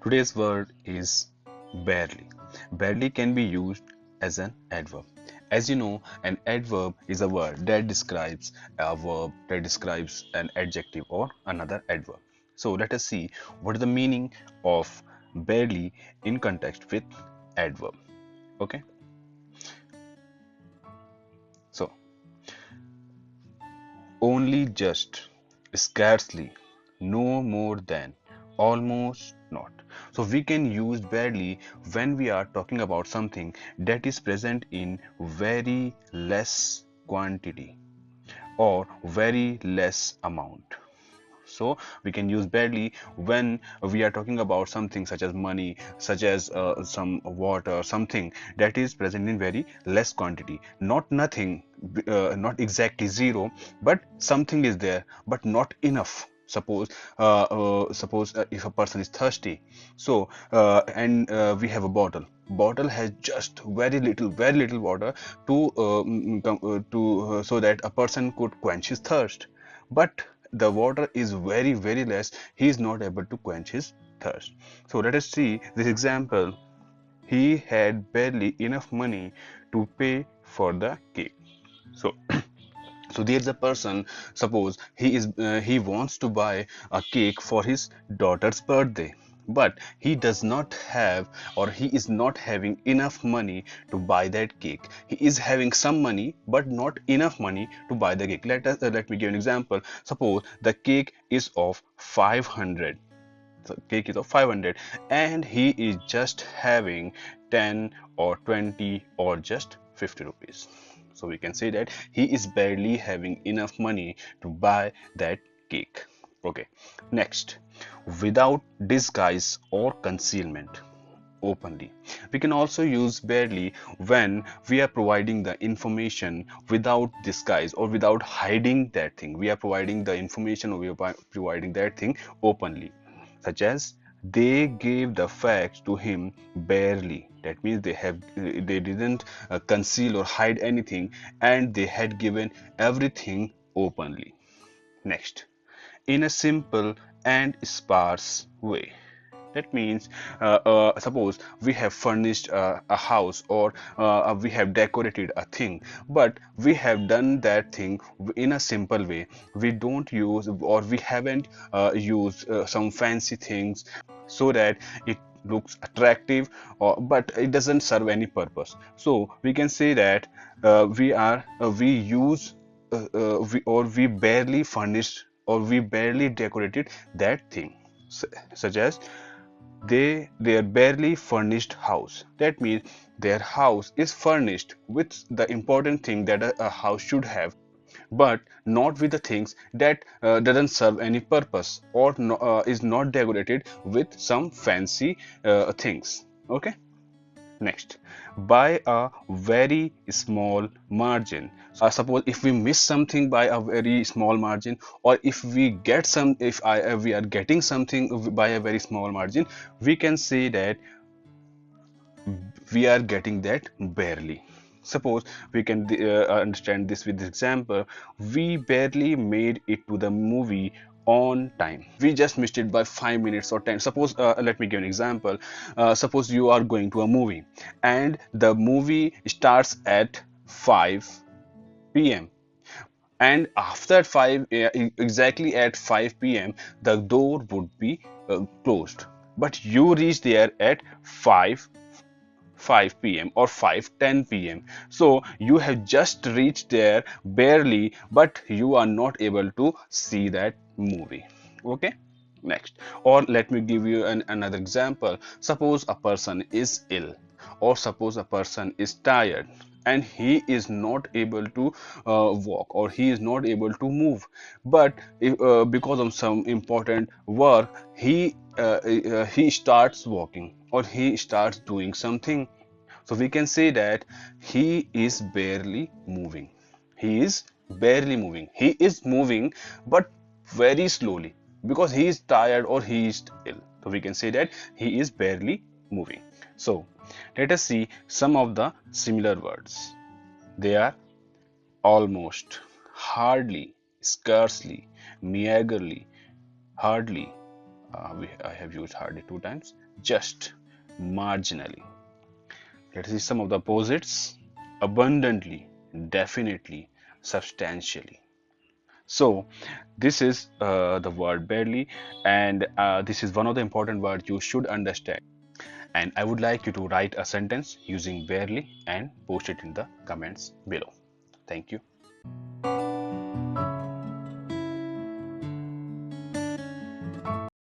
Today's word is barely. Barely can be used as an adverb. As you know, an adverb is a word that describes a verb, that describes an adjective or another adverb. So let us see what is the meaning of barely in context with adverb. Okay, so only just, scarcely, no more than, almost not. So we can use barely when we are talking about something that is present in very less quantity or very less amount. So we can use barely when we are talking about something such as money, such as some water, something that is present in very less quantity, not nothing, not exactly zero, but something is there but not enough. Suppose if a person is thirsty, so and we have a bottle has just very little water to so that a person could quench his thirst, but the water is very less, he is not able to quench his thirst. So let us see this example. He had barely enough money to pay for the cake. So so there's a person, suppose he wants to buy a cake for his daughter's birthday, but he does not have, or he is not having enough money to buy that cake. He is having some money but not enough money to buy the cake. Let me give an example. Suppose the cake is of 500. The cake is of 500 and he is just having 10 or 20 or just 50 rupees. So we can say that he is barely having enough money to buy that cake. Okay, next, without disguise or concealment, openly. We can also use barely when we are providing the information without disguise or without hiding that thing. We are providing the information, or we are providing that thing openly, such as they gave the facts to him barely. That means they didn't conceal or hide anything, and they had given everything openly. Next, in a simple and sparse way. That means, suppose we have furnished a house, or we have decorated a thing, but we have done that thing in a simple way. We don't use, or we haven't used some fancy things so that it looks attractive, or but it doesn't serve any purpose. So we can say that we use we barely furnished, or we barely decorated that thing. Such as their barely furnished house. That means their house is furnished with the important thing that a house should have, but not with the things that doesn't serve any purpose, or is not decorated with some fancy things. Okay. Next, by a very small margin. Suppose if we miss something by a very small margin, or if we get some, if we are getting something by a very small margin, we can say that we are getting that barely. Suppose we can understand this with this example. We barely made it to the movie on time. We just missed it by 5 minutes or 10. Suppose let me give an example. Suppose you are going to a movie and the movie starts at 5 p.m., and after 5 exactly at 5 p.m. the door would be closed, but you reach there at 5 p.m. or 5:10 p.m. So you have just reached there barely, but you are not able to see that movie. Okay. Next, or let me give you another example. Suppose a person is ill, or suppose a person is tired, and he is not able to walk, or he is not able to move, but because of some important work, he starts walking, or he starts doing something. So we can say that he is barely moving. He is barely moving. He is moving, but very slowly, because he is tired or he is ill. So we can say that he is barely moving. So let us see some of the similar words. They are almost, hardly, scarcely, meagerly, hardly, I have used hardly 2 times. Just marginally. Let's see some of the opposites. Abundantly, definitely, substantially. So this is the word barely, and this is one of the important words you should understand. And I would like you to write a sentence using barely and post it in the comments below. Thank you.